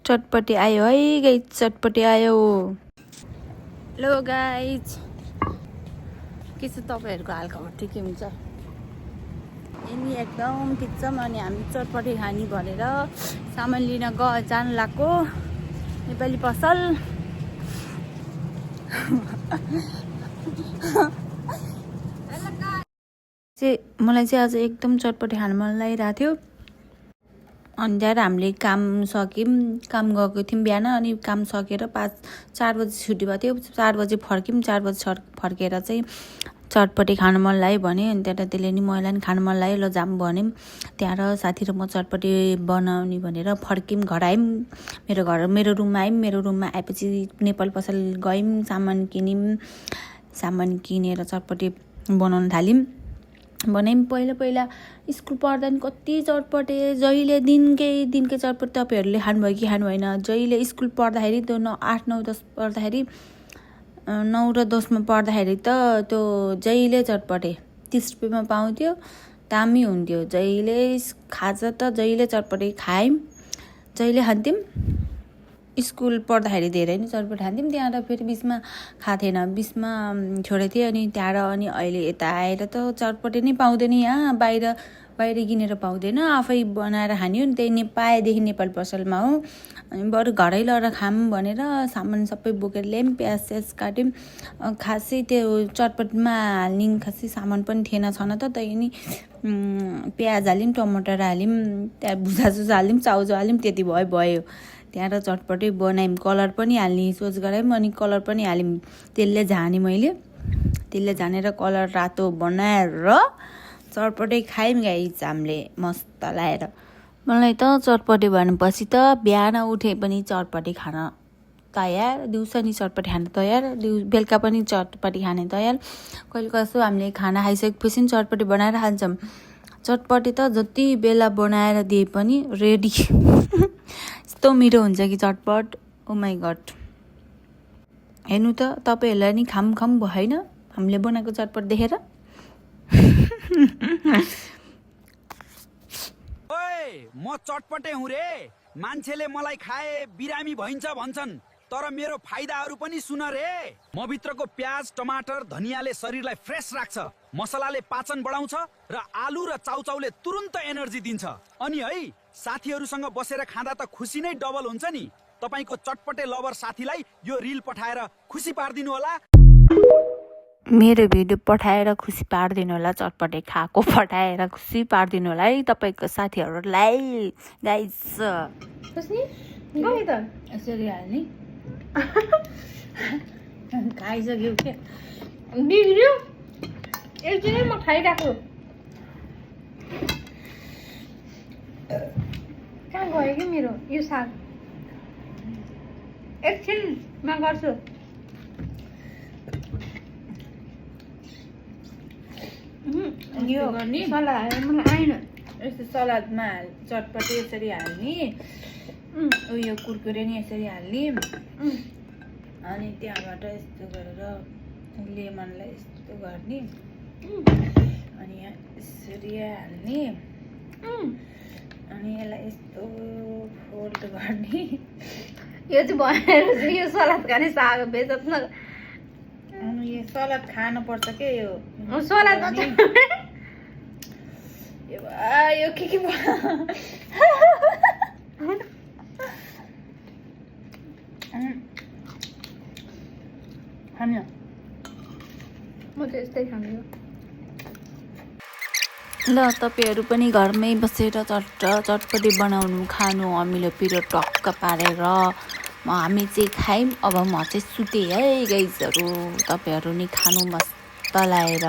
चटपटी आयो है गाइज, चटपटी आयो। हेलो गाइज, के छ तपाईँहरूको हालखबर? ठिकै हुन्छ? यिनी एकदम ठिक छ। अनि हामी चटपटी खाने भनेर सामान लिन जान लाग्यो नेपाली पसल। मलाई चाहिँ आज एकदम चटपटी खान मन लागिरहेको थियो। अनि त्यहाँबाट हामीले काम सक्यौँ, काम गएको थियौँ बिहान। अनि काम सकेर 4 बजी छुट्टी भएको थियो। 4 बजी फर्क्यौँ। 4 बजी फर्केर चाहिँ चटपटी खान मन लाग्यो भने, अनि त्यहाँबाट त्यसले नि मैलाई नि खान मन लाग्यो, ल जाऊँ भन्यौँ। त्यहाँबाट साथी र म चटपटी बनाउने भनेर फर्क्यौँ, घर आयौँ। मेरो रुममा आयौँ। मेरो रुममा आएपछि नेपाल पसल गयौँ, सामान किन्यौँ। सामान किनेर चटपटी बनाउन थाल्यौँ। बनायौँ। पहिला स्कुल पढ्दा नि कति चटपटे, जहिले दिनकै चटपटे। तपाईँहरूले खानुभयो कि खानु भएन? जहिले स्कुल पढ्दाखेरि त्यो 8, 9, 10 पढ्दाखेरि, 9 र 10मा पढ्दाखेरि त त्यो जहिले चटपटे 30 रुपियाँमा पाउँथ्यो, दामी हुन्थ्यो। जहिले खाजा त जहिले चटपटे खायौँ, जहिले खान्थ्यौँ। स्कुल पढ्दाखेरि धेरै नै चटपटी खान्थ्यौँ। त्यहाँबाट फेरि बिचमा खाएको थिएन, बिचमा छोडेको थिएँ। अनि त्यहाँबाट अनि अहिले यता आएर त चटपटी नै पाउँदैन। यहाँ बाहिर किनेर पाउँदैन, आफै बनाएर खाने हो नि। त्यही पाएदेखि नेपाल पसलमा हो। अनि बरु घरै लगेर खाऊँ भनेर सामान सबै बोकेर ल्यायौँ। प्याज स्याज काट्यौँ। खासै त्यो चटपटीमा हाल्ने खासै सामान पनि थिएन छन त। त्यही नि प्याज हाल्यौँ, टमाटर हाल्यौँ, त्यहाँ भुजासुजा हाल्यौँ, चाउचाउ हाल्यौँ, त्यति भयो। त्यहाँबाट चटपटी बनायौँ। कलर पनि हाल्ने सोच गरायौँ, अनि कलर पनि हाल्यौँ। तेलले झाने, मैले तेलले झानेर कलर रातो बनाएर चटपटी खायौँ गाइस हामीले मस्त लाएर। मलाई त चटपटी भनेपछि त बिहान उठे पनि चटपटी खान तयार, दिउँसो नि चटपटी खान तयार, बेलुका पनि चटपटी खाने तयार। कहिले कसो हामीले खाना खाइसकेपछि चटपटी बनाएर खान्छौँ। चटपटी त जति बेला बनाएर दिए पनि रेडी। यस्तो मिठो हुन्छ कि चटपट, ओ माई गड। हेर्नु त, तपाईँहरूलाई नि खाम भएन हामीले बनाएको चटपट देखेर? ओए, म चटपटे हुँ रे। मान्छेले मलाई खाए बिरामी भइन्छ भन्छन्, तर मेरो फाइदाहरू पनि सुन रे। म भित्रको प्याज, टमाटर, धनियाले शरीरलाई फ्रेस राख्छ, मसलाले पाचन बढाउँछ र आलु र चाउचाउले तुरुन्त एनर्जी दिन्छ। अनि है, साथीहरूसँग बसेर खाँदा त खुसी नै डबल हुन्छ नि। तपाईको चटपटे लभर साथीलाई यो रिल पठाएर खुसी पार्दिनु होला। मेरो भिडियो पठाएर खुसी पारिदिनु होला, चटपटे खाएको पठाएर खुसी पारिदिनु होला है तपाईँको साथीहरूलाई। गाइस यसरी हाल्ने खाइसक्यो के बिग्रियो एकछिनै म खाइरहेको। कहाँ गयो कि मेरो यो साग? एकछिनमा गर्छु। यो गर्ने सलाद मलाई आएन। यस्तो सलादमा चटपटी यसरी हाल्ने, उयो कुरकुरे नि यसरी हाल्ने, अनि त्यहाँबाट यस्तो गरेर लेमनलाई यस्तो गर्ने, अनि यहाँ यसरी हाल्ने, अनि यसलाई यस्तो फोल्ड गर्ने। यो चाहिँ भएर यो सलाद खाने साग बेचत न। अनि यो सलाद खानुपर्छ के यो सलाद यो के खानु? म चाहिँ यस्तै खान्छु। ल तपाईँहरू पनि घरमै बसेर चटपटी बनाउनु, खानु, अमिलो पिरो टक्क पारेर। हामी चाहिँ खायौँ, अब म चाहिँ सुतेँ है गाइजहरू। तपाईँहरू नि खानु मस्त लाएर।